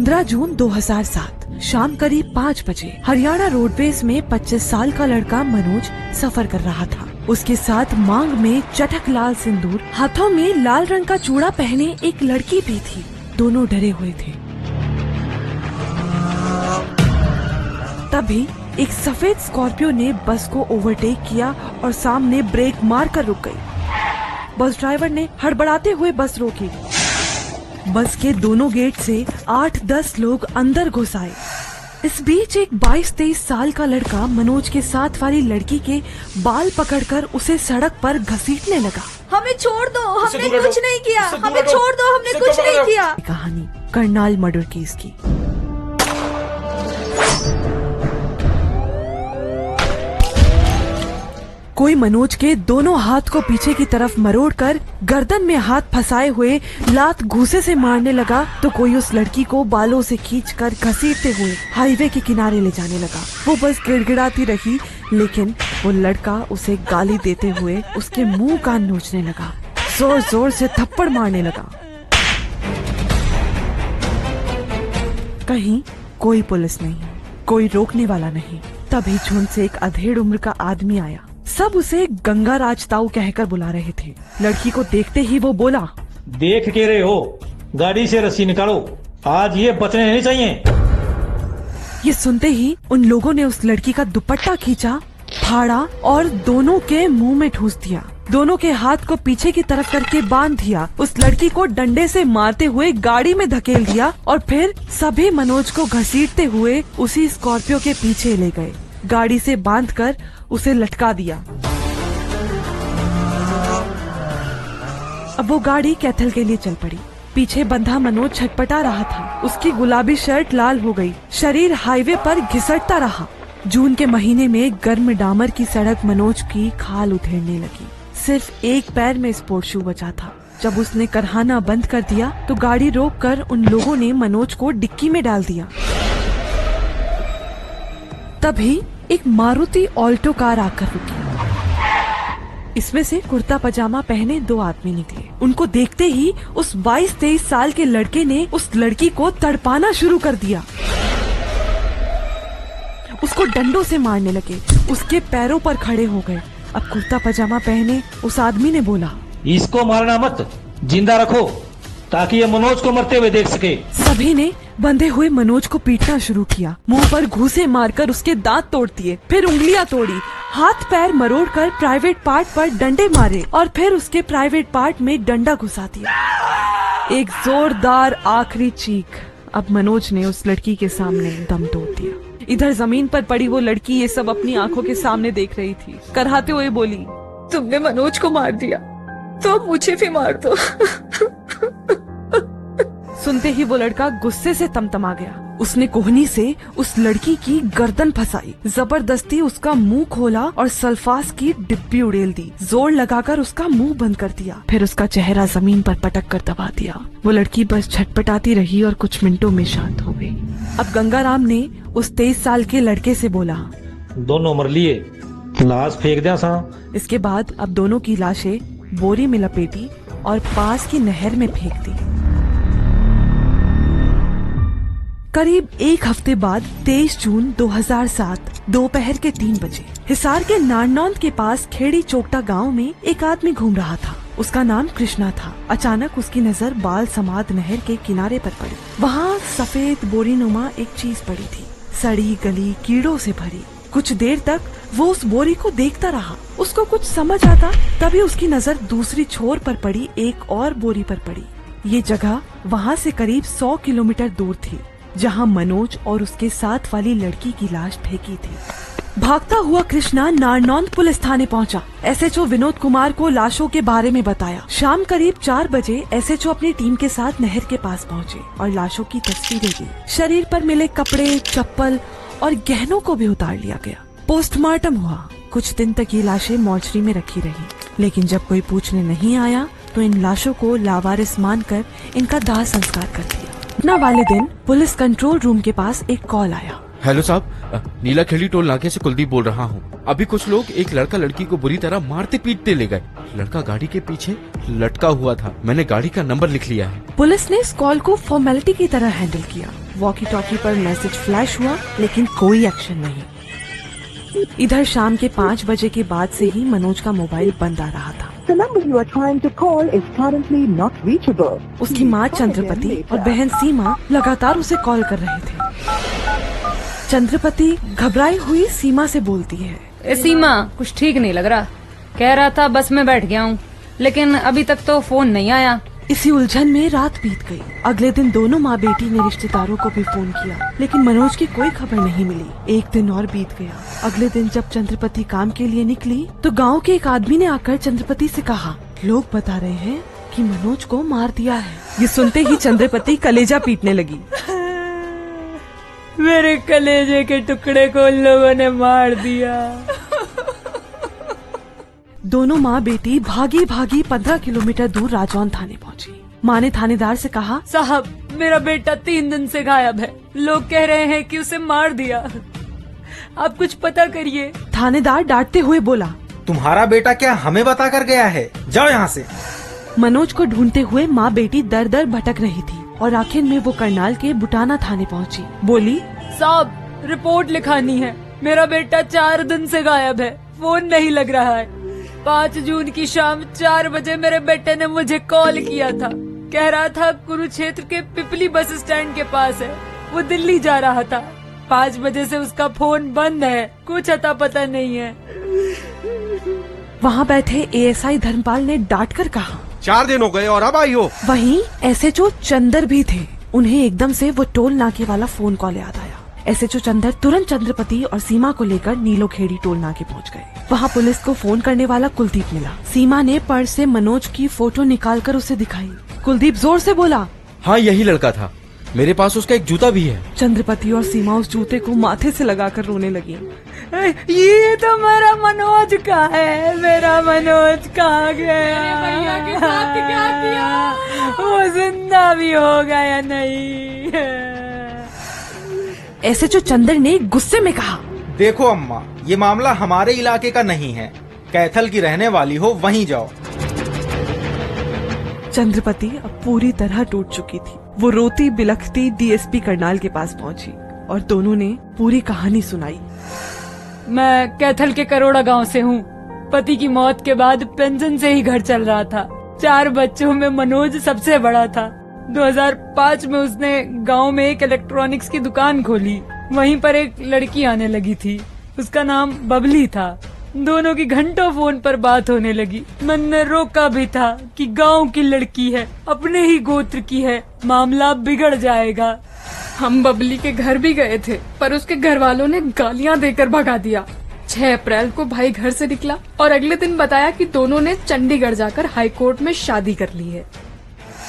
15 जून 2007 शाम करीब 5 बजे हरियाणा रोडवेज में 25 साल का लड़का मनोज सफर कर रहा था। उसके साथ मांग में चटक लाल सिंदूर, हाथों में लाल रंग का चूड़ा पहने एक लड़की भी थी। दोनों डरे हुए थे। तभी एक सफेद स्कॉर्पियो ने बस को ओवरटेक किया और सामने ब्रेक मारकर रुक गई। बस ड्राइवर ने हड़बड़ाते हुए बस रोकी। बस के दोनों गेट से 8-10 लोग अंदर घुस आए। इस बीच एक 22-23 साल का लड़का मनोज के साथ वाली लड़की के बाल पकड़कर उसे सड़क पर घसीटने लगा। हमें छोड़ दो, हमने कुछ नहीं किया, हमें छोड़ दो, हमने कुछ नहीं किया। कहानी करनाल मर्डर केस की। कोई मनोज के दोनों हाथ को पीछे की तरफ मरोड़कर गर्दन में हाथ फंसाए हुए लात घूंसे से मारने लगा, तो कोई उस लड़की को बालों से खींचकर घसीटते हुए हाईवे के किनारे ले जाने लगा। वो बस गिड़गिड़ाती रही, लेकिन वो लड़का उसे गाली देते हुए उसके मुंह कान नोचने लगा, जोर जोर से थप्पड़ मारने लगा। कहीं कोई पुलिस नहीं, कोई रोकने वाला नहीं। तभी झुंड से एक अधेड़ उम्र का आदमी आया। सब उसे गंगा राजताऊ कहकर बुला रहे थे। लड़की को देखते ही वो बोला, देख के रहे हो, गाड़ी से रस्सी निकालो, आज ये बचने नहीं चाहिए। ये सुनते ही उन लोगों ने उस लड़की का दुपट्टा खींचा, फाड़ा और दोनों के मुंह में ठूस दिया। दोनों के हाथ को पीछे की तरफ करके बांध दिया। उस लड़की को डंडे से मारते हुए गाड़ी में धकेल दिया और फिर सभी मनोज को घसीटते हुए उसी स्कॉर्पियो के पीछे ले गए। गाड़ी से बांधकर उसे लटका दिया। अब वो गाड़ी कैथल के लिए चल पड़ी। पीछे बंधा मनोज छटपटा रहा था। उसकी गुलाबी शर्ट लाल हो गई, शरीर हाईवे पर घिसटता रहा। जून के महीने में गर्म डामर की सड़क मनोज की खाल उधेड़ने लगी। सिर्फ एक पैर में स्पोर्ट शू बचा था। जब उसने करहाना बंद कर दिया तो गाड़ी रोककर उन लोगों ने मनोज को डिक्की में डाल दिया। तभी एक मारुति ऑल्टो कार आकर रुकी। इसमें से कुर्ता पजामा पहने 2 आदमी निकले। उनको देखते ही उस 22-23 साल के लड़के ने उस लड़की को तड़पाना शुरू कर दिया। उसको डंडों से मारने लगे। उसके पैरों पर खड़े हो गए। अब कुर्ता पजामा पहने उस आदमी ने बोला, इसको मारना मत, जिंदा रखो ताकि ये मनोज को मरते हुए देख सके। सभी ने बंधे हुए मनोज को पीटना शुरू किया। मुंह पर घूंसे मारकर उसके दांत तोड़ दिए, फिर उंगलियां तोड़ी, हाथ पैर मरोड़कर प्राइवेट पार्ट पर डंडे मारे और फिर उसके प्राइवेट पार्ट में डंडा घुसा दिया। एक जोरदार आखिरी चीख। अब मनोज ने उस लड़की के सामने दम तोड़ दिया। इधर जमीन पर पड़ी वो लड़की ये सब अपनी आंखों के सामने देख रही थी। करहाते हुए बोली, तुमने मनोज को मार दिया तो अब मुझे भी मार दो। सुनते ही वो लड़का गुस्से से तमतमा गया। उसने कोहनी से उस लड़की की गर्दन फंसाई, जबरदस्ती उसका मुंह खोला और सल्फास की डिब्बी उड़ेल दी। जोर लगाकर उसका मुंह बंद कर दिया, फिर उसका चेहरा जमीन पर पटक कर दबा दिया। वो लड़की बस छटपटाती रही और कुछ मिनटों में शांत हो गई। अब गंगाराम ने उस 23 साल के लड़के से बोला, दोनों मर लिए, लाश फेंक दिया सा। इसके बाद अब दोनों की लाशें बोरी में लपेटी और पास की नहर में फेंक दी। करीब 1 हफ्ते बाद 23 जून 2007 दोपहर के 3 बजे हिसार के नारनौंद के पास खेड़ी चोकटा गांव में एक आदमी घूम रहा था। उसका नाम कृष्णा था। अचानक उसकी नजर बाल समाद नहर के किनारे पर पड़ी। वहाँ सफेद बोरीनुमा एक चीज पड़ी थी, सड़ी गली कीड़ों से भरी। कुछ देर तक वो उस बोरी को देखता रहा। उसको कुछ समझ आता तभी उसकी नजर दूसरी छोर पर पड़ी एक और बोरी पर पड़ी। ये जगह वहाँ से करीब 100 किलोमीटर दूर थी, जहाँ मनोज और उसके साथ वाली लड़की की लाश फेंकी थी। भागता हुआ कृष्णा नारनौंद पुलिस थाने पहुंचा। एसएचओ विनोद कुमार को लाशों के बारे में बताया। शाम करीब 4 बजे एसएचओ अपनी टीम के साथ नहर के पास पहुंचे और लाशों की तस्वीरें ली। शरीर पर मिले कपड़े, चप्पल और गहनों को भी उतार लिया गया। पोस्टमार्टम हुआ। कुछ दिन तक ये लाशें मॉर्चरी में रखी रही, लेकिन जब कोई पूछने नहीं आया तो इन लाशों को लावारिस मानकर इनका दाह संस्कार कर दिया। घटना वाले दिन पुलिस कंट्रोल रूम के पास एक कॉल आया। हेलो साहब, नीला खेड़ी टोल नाके से कुलदीप बोल रहा हूँ। अभी कुछ लोग एक लड़का लड़की को बुरी तरह मारते पीटते ले गए। लड़का गाड़ी के पीछे लटका हुआ था। मैंने गाड़ी का नंबर लिख लिया है। पुलिस ने इस कॉल को फॉर्मेलिटी की तरह हैंडल किया। वॉकी टॉकी पर मैसेज फ्लैश हुआ, लेकिन कोई एक्शन नहीं। इधर शाम के 5 बजे के बाद से ही मनोज का मोबाइल बंद आ रहा था। The number you are trying to call is currently not reachable. उसकी माँ चंद्रपति और बहन सीमा लगातार उसे कॉल कर रहे थे। चंद्रपति घबराई हुई सीमा से बोलती है, सीमा, कुछ ठीक नहीं लग रहा। कह रहा था बस में बैठ गया हूँ, लेकिन अभी तक तो फोन नहीं आया। इसी उलझन में रात बीत गई। अगले दिन दोनों माँ बेटी ने रिश्तेदारों को भी फोन किया, लेकिन मनोज की कोई खबर नहीं मिली। एक दिन और बीत गया। अगले दिन जब चंद्रपति काम के लिए निकली तो गांव के एक आदमी ने आकर चंद्रपति से कहा, लोग बता रहे हैं कि मनोज को मार दिया है। ये सुनते ही चंद्रपति कलेजा पीटने लगी। मेरे कलेजे के टुकड़े को उन लोगों ने मार दिया। दोनों माँ बेटी भागी भागी 15 किलोमीटर दूर राजौंद थाने पहुँची। माँ ने थानेदार से कहा, साहब, मेरा बेटा 3 दिन से गायब है। लोग कह रहे हैं कि उसे मार दिया। आप कुछ पता करिए। थानेदार डांटते हुए बोला, तुम्हारा बेटा क्या हमें बता कर गया है? जाओ यहाँ से। मनोज को ढूंढते हुए माँ बेटी दर दर भटक रही थी और आखिर में वो करनाल के बुटाना थाने पहुँची। बोली, साहब, रिपोर्ट लिखानी है। मेरा बेटा 4 दिन से गायब है, फोन नहीं लग रहा है। 5 जून की शाम 4 बजे मेरे बेटे ने मुझे कॉल किया था। कह रहा था कुरुक्षेत्र के पिपली बस स्टैंड के पास है, वो दिल्ली जा रहा था। 5 बजे से उसका फोन बंद है, कुछ अता पता नहीं है। वहाँ बैठे एएसआई धर्मपाल ने डांट कर कहा, 4 दिन हो गए और अब आई हो। वहीं एसएचओ चंदर भी थे। उन्हें एकदम से वो टोल नाके वाला फोन कॉल याद आया। एसएचओ चंदर तुरंत चंद्रपति और सीमा को लेकर नीलोखेड़ी टोल नाके पहुंच गए। वहां पुलिस को फोन करने वाला कुलदीप मिला। सीमा ने पर्स से मनोज की फोटो निकालकर उसे दिखाई। कुलदीप जोर से बोला, हाँ, यही लड़का था। मेरे पास उसका एक जूता भी है। चंद्रपति और सीमा उस जूते को माथे से लगाकर रोने लगी। ये तो मेरा मनोज का है। मेरा मनोज कहाँ गया? भैया के साथ क्या किया? वो जिंदा भी होगा या नहीं? एसएचओ चंदर ने गुस्से में कहा, देखो अम्मा, ये मामला हमारे इलाके का नहीं है। कैथल की रहने वाली हो, वहीं जाओ। चंद्रपति अब पूरी तरह टूट चुकी थी। वो रोती बिलखती डीएसपी करनाल के पास पहुंची और दोनों ने पूरी कहानी सुनाई। मैं कैथल के करोड़ा गांव से हूँ। पति की मौत के बाद पेंशन से ही घर चल रहा था। 4 बच्चों में मनोज सबसे बड़ा था। 2005 में उसने गांव में एक इलेक्ट्रॉनिक्स की दुकान खोली। वहीं पर एक लड़की आने लगी थी, उसका नाम बबली था। दोनों की घंटों फोन पर बात होने लगी। मैंने रोका भी था कि गांव की लड़की है, अपने ही गोत्र की है, मामला बिगड़ जाएगा। हम बबली के घर भी गए थे, पर उसके घर वालों ने गालियां देकर भगा दिया। 6 अप्रैल को भाई घर से निकला और अगले दिन बताया कि दोनों ने चंडीगढ़ जाकर हाई कोर्ट में शादी कर ली है।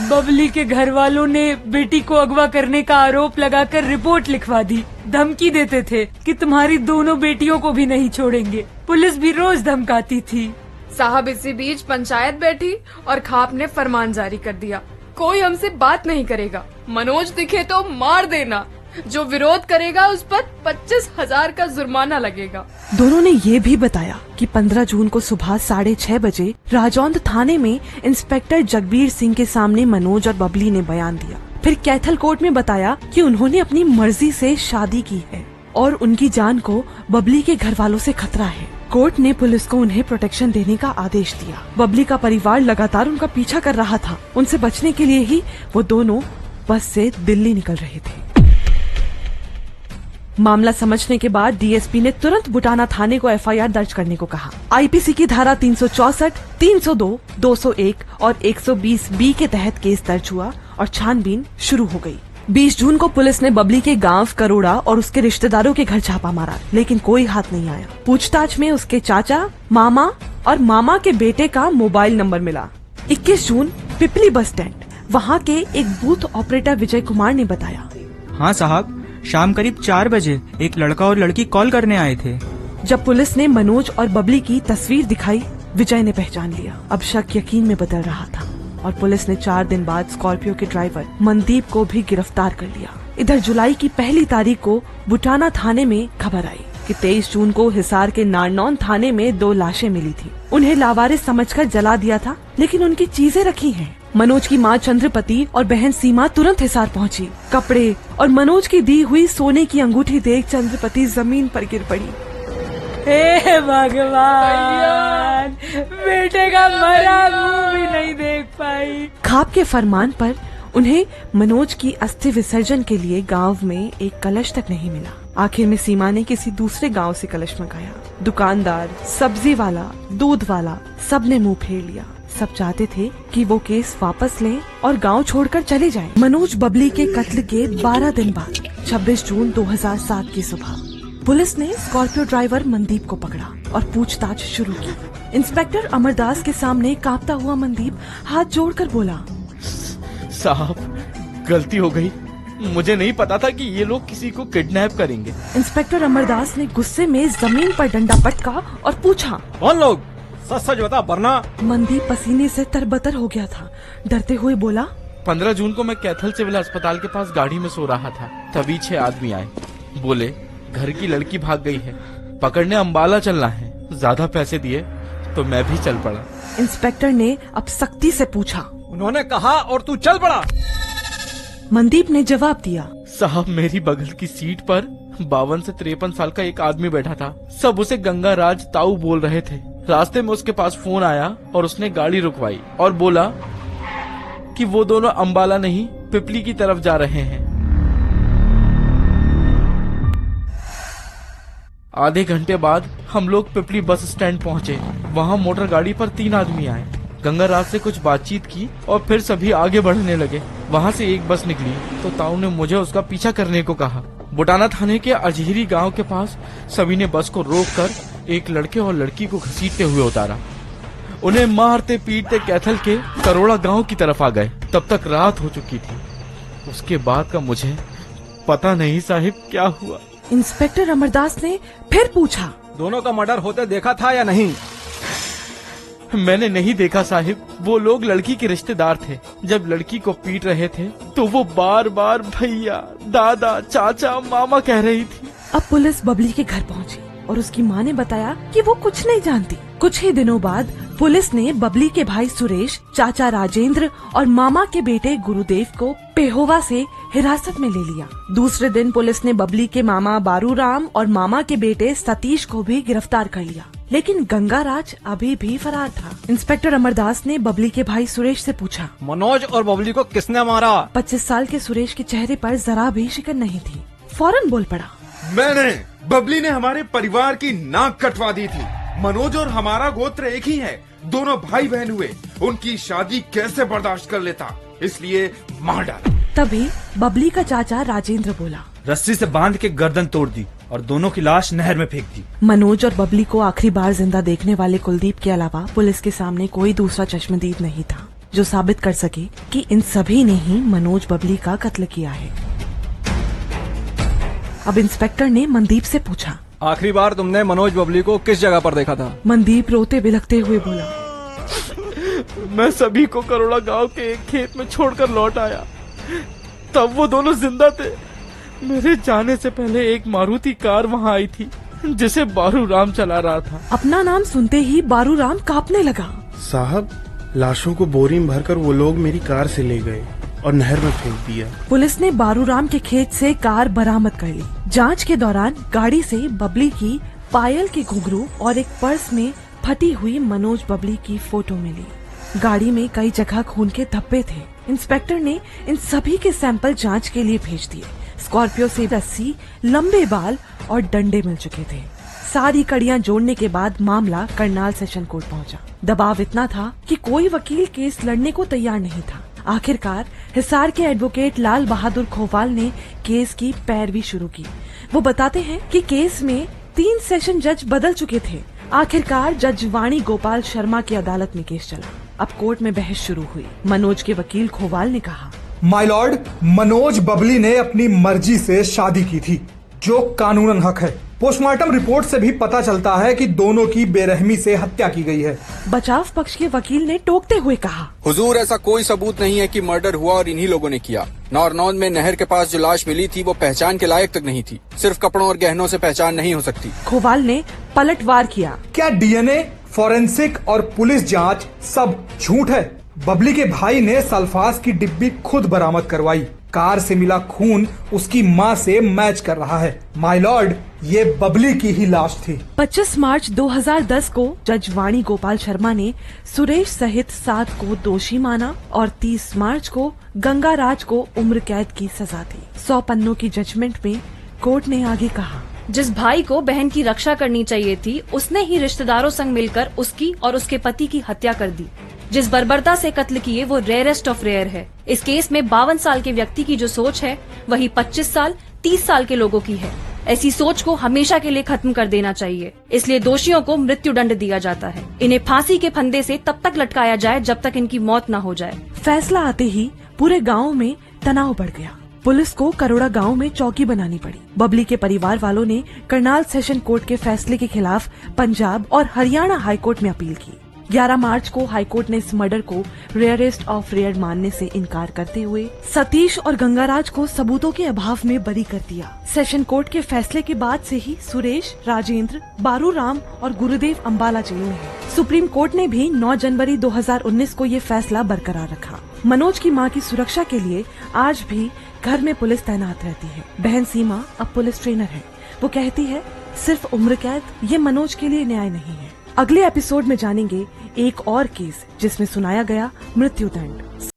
बबली के घर वालों ने बेटी को अगवा करने का आरोप लगाकर रिपोर्ट लिखवा दी। धमकी देते थे कि तुम्हारी दोनों बेटियों को भी नहीं छोड़ेंगे। पुलिस भी रोज धमकाती थी। साहब, इसी बीच पंचायत बैठी और खाप ने फरमान जारी कर दिया, कोई हमसे बात नहीं करेगा। मनोज दिखे तो मार देना, जो विरोध करेगा उस पर 25,000 का जुर्माना लगेगा। दोनों ने ये भी बताया कि 15 जून को सुबह 6:30 बजे राजौंद थाने में इंस्पेक्टर जगबीर सिंह के सामने मनोज और बबली ने बयान दिया। फिर कैथल कोर्ट में बताया कि उन्होंने अपनी मर्जी से शादी की है और उनकी जान को बबली के घर वालों से खतरा है। कोर्ट ने पुलिस को उन्हें प्रोटेक्शन देने का आदेश दिया। बबली का परिवार लगातार उनका पीछा कर रहा था। उनसे बचने के लिए ही वो दोनों बस से दिल्ली निकल रहे थे। मामला समझने के बाद डीएसपी ने तुरंत बुटाना थाने को एफआईआर दर्ज करने को कहा। आईपीसी की धारा 364, 302, 201 और 120 बी के तहत केस दर्ज हुआ और छानबीन शुरू हो गई। 20 जून को पुलिस ने बबली के गांव करोड़ा और उसके रिश्तेदारों के घर छापा मारा, लेकिन कोई हाथ नहीं आया। पूछताछ में उसके चाचा, मामा और मामा के बेटे का मोबाइल नंबर मिला। 21 जून पिपली बस स्टैंड, वहाँ के एक बूथ ऑपरेटर विजय कुमार ने बताया, हाँ साहब, शाम करीब 4 बजे एक लड़का और लड़की कॉल करने आए थे। जब पुलिस ने मनोज और बबली की तस्वीर दिखाई, विजय ने पहचान लिया। अब शक यकीन में बदल रहा था और पुलिस ने 4 दिन बाद स्कॉर्पियो के ड्राइवर मनदीप को भी गिरफ्तार कर लिया। इधर जुलाई की 1 तारीख को बुटाना थाने में खबर आई कि 23 जून को हिसार के नारनौंद थाने में 2 लाशें मिली थी। उन्हें लावारिस समझकर जला दिया था, लेकिन उनकी चीजें रखी हैं। मनोज की मां चंद्रपति और बहन सीमा तुरंत हिसार पहुंची। कपड़े और मनोज की दी हुई सोने की अंगूठी देख चंद्रपति जमीन पर गिर पड़ी। हे भगवान, बेटे का मरा मुंह भी नहीं देख पाई। खाप के फरमान पर उन्हें मनोज की अस्थि विसर्जन के लिए गांव में एक कलश तक नहीं मिला। आखिर में सीमा ने किसी दूसरे गांव से कलश मंगाया। दुकानदार, सब्जी वाला, दूध वाला, सब ने मुंह फेर लिया। सब चाहते थे कि वो केस वापस लें और गांव छोड़कर चले जाएं। मनोज बबली के कत्ल के 12 दिन बाद 26 जून 2007 की सुबह पुलिस ने स्कॉर्पियो ड्राइवर मनदीप को पकड़ा और पूछताछ शुरू की। इंस्पेक्टर अमरदास के सामने कांपता हुआ मनदीप हाथ जोड़कर बोला, साहब गलती हो गई, मुझे नहीं पता था कि ये लोग किसी को किडनैप करेंगे। इंस्पेक्टर अमरदास ने गुस्से में जमीन पर डंडा पटका और पूछा, कौन लोग? सच सच बता वरना। मनदीप पसीने से तरबतर हो गया था। डरते हुए बोला, 15 जून को मैं कैथल सिविल अस्पताल के पास गाड़ी में सो रहा था, तभी 6 आदमी आए। बोले घर की लड़की भाग गई है, पकड़ने अंबाला चलना है। ज्यादा पैसे दिए तो मैं भी चल पड़ा। इंस्पेक्टर ने अब सख्ती से पूछा, उन्होंने कहा और तू चल पड़ा? मनदीप ने जवाब दिया, साहब मेरी बगल की सीट पर 52 से 53 साल का एक आदमी बैठा था। सब उसे गंगाराज ताऊ बोल रहे थे। रास्ते में उसके पास फोन आया और उसने गाड़ी रुकवाई और बोला कि वो दोनों अंबाला नहीं पिपली की तरफ जा रहे हैं। आधे घंटे बाद हम लोग पिपली बस स्टैंड पहुंचे। वहां मोटर गाड़ी पर 3 आदमी आए। गंगाराज से कुछ बातचीत की और फिर सभी आगे बढ़ने लगे। वहां से एक बस निकली तो ताऊ ने मुझे उसका पीछा करने को कहा। बुटाना थाने के अजहिरी गांव के पास सभी ने बस को रोककर एक लड़के और लड़की को घसीटते हुए उतारा। उन्हें मारते पीटते कैथल के करोड़ा गांव की तरफ आ गए। तब तक रात हो चुकी थी। उसके बाद का मुझे पता नहीं साहिब क्या हुआ। इंस्पेक्टर अमरदास ने फिर पूछा, दोनों का मर्डर होते देखा था या नहीं? मैंने नहीं देखा साहिब। वो लोग लड़की के रिश्तेदार थे। जब लड़की को पीट रहे थे तो वो बार बार भैया, दादा, चाचा, मामा कह रही थी। अब पुलिस बबली के घर पहुंची और उसकी मां ने बताया कि वो कुछ नहीं जानती। कुछ ही दिनों बाद पुलिस ने बबली के भाई सुरेश, चाचा राजेंद्र और मामा के बेटे गुरुदेव को पेहोवा से हिरासत में ले लिया। दूसरे दिन पुलिस ने बबली के मामा बारूराम और मामा के बेटे सतीश को भी गिरफ्तार कर लिया, लेकिन गंगाराज अभी भी फरार था। इंस्पेक्टर अमरदास ने बबली के भाई सुरेश से पूछा, मनोज और बबली को किसने मारा? 25 साल के सुरेश के चेहरे पर जरा भी शिकन नहीं थी। फौरन बोल पड़ा, मैंने। बबली ने हमारे परिवार की नाक कटवा दी थी। मनोज और हमारा गोत्र एक ही है, दोनों भाई बहन हुए। उनकी शादी कैसे बर्दाश्त कर लेता, इसलिए मार डाला। तभी बबली का चाचा राजेंद्र बोला, रस्सी से बांध के गर्दन तोड़ दी और दोनों की लाश नहर में फेंक दी। मनोज और बबली को आखिरी बार जिंदा देखने वाले कुलदीप के अलावा पुलिस के सामने कोई दूसरा चश्मदीद नहीं था जो साबित कर सके कि इन सभी ने ही मनोज बबली का कत्ल किया है। अब इंस्पेक्टर ने मनदीप से पूछा, आखिरी बार तुमने मनोज बबली को किस जगह पर देखा था? मनदीप रोते बिलखते हुए बोला, मैं सभी को करोड़ा गांव के एक खेत में छोड़कर लौट आया। तब वो दोनों जिंदा थे। मेरे जाने से पहले एक मारुति कार वहां आई थी जिसे बारूराम चला रहा था। अपना नाम सुनते ही बारूराम कांपने लगा। साहब, लाशों को बोरी में भरकर वो लोग मेरी कार से ले गए और नहर में फेंक दिया। पुलिस ने बारूराम के खेत से कार बरामद कर ली। जांच के दौरान गाड़ी से बबली की पायल के घुंघरू और एक पर्स में फटी हुई मनोज बबली की फोटो मिली। गाड़ी में कई जगह खून के धब्बे थे। इंस्पेक्टर ने इन सभी के सैंपल जांच के लिए भेज दिए। स्कॉर्पियो से रस्सी, लंबे बाल और डंडे मिल चुके थे। सारी कड़ियां जोड़ने के बाद मामला करनाल सेशन कोर्ट पहुंचा। दबाव इतना था कि कोई वकील केस लड़ने को तैयार नहीं था। आखिरकार हिसार के एडवोकेट लाल बहादुर खोवाल ने केस की पैरवी शुरू की। वो बताते हैं कि केस में 3 सेशन जज बदल चुके थे। आखिरकार जज वाणी गोपाल शर्मा की अदालत में केस चला। अब कोर्ट में बहस शुरू हुई। मनोज के वकील खोवाल ने कहा, माय लॉर्ड, मनोज बबली ने अपनी मर्जी से शादी की थी, जो कानूनन हक है। पोस्टमार्टम रिपोर्ट से भी पता चलता है कि दोनों की बेरहमी से हत्या की गई है। बचाव पक्ष के वकील ने टोकते हुए कहा, हुजूर, ऐसा कोई सबूत नहीं है कि मर्डर हुआ और इन्हीं लोगों ने किया। नारनौंद में नहर के पास जो लाश मिली थी वो पहचान के लायक तक नहीं थी। सिर्फ कपड़ों और गहनों से पहचान नहीं हो सकती। खोवाल ने पलटवार किया, क्या डीएनए, फॉरेंसिक और पुलिस जांच सब झूठ है? बबली के भाई ने सल्फास की डिब्बी खुद बरामद करवाई। कार से मिला खून उसकी मां से मैच कर रहा है। माय लॉर्ड, ये बबली की ही लाश थी। 25 मार्च 2010 को जज वाणी गोपाल शर्मा ने सुरेश सहित 7 को दोषी माना और 30 मार्च को गंगाराज को उम्र कैद की सजा दी। 100 पन्नों की जजमेंट में कोर्ट ने आगे कहा, जिस भाई को बहन की रक्षा करनी चाहिए थी, उसने ही रिश्तेदारों संग मिलकर उसकी और उसके पति की हत्या कर दी। जिस बर्बरता से कत्ल किए वो रेयरेस्ट ऑफ रेयर है। इस केस में 52 साल के व्यक्ति की जो सोच है वही 25 साल 30 साल के लोगों की है। ऐसी सोच को हमेशा के लिए खत्म कर देना चाहिए। इसलिए दोषियों को मृत्यु दंड दिया जाता है। इन्हें फांसी के फंदे से तब तक लटकाया जाए जब तक इनकी मौत न हो जाए। फैसला आते ही पूरे गाँव में तनाव बढ़ गया। पुलिस को करोड़ा गांव में चौकी बनानी पड़ी। बबली के परिवार वालों ने करनाल सेशन कोर्ट के फैसले के खिलाफ पंजाब और हरियाणा हाईकोर्ट में अपील की। 11 मार्च को हाईकोर्ट ने इस मर्डर को रेयरेस्ट ऑफ रेयर मानने से इनकार करते हुए सतीश और गंगाराज को सबूतों के अभाव में बरी कर दिया। सेशन कोर्ट के फैसले के बाद से ही सुरेश, राजेंद्र, बारूराम और गुरुदेव अम्बाला जेल में है। सुप्रीम कोर्ट ने भी 9 जनवरी 2019 को ये फैसला बरकरार रखा। मनोज की मां की सुरक्षा के लिए आज भी घर में पुलिस तैनात रहती है। बहन सीमा अब पुलिस ट्रेनर है। वो कहती है, सिर्फ उम्र कैद ये मनोज के लिए न्याय नहीं है। अगले एपिसोड में जानेंगे एक और केस जिसमें सुनाया गया मृत्युदंड।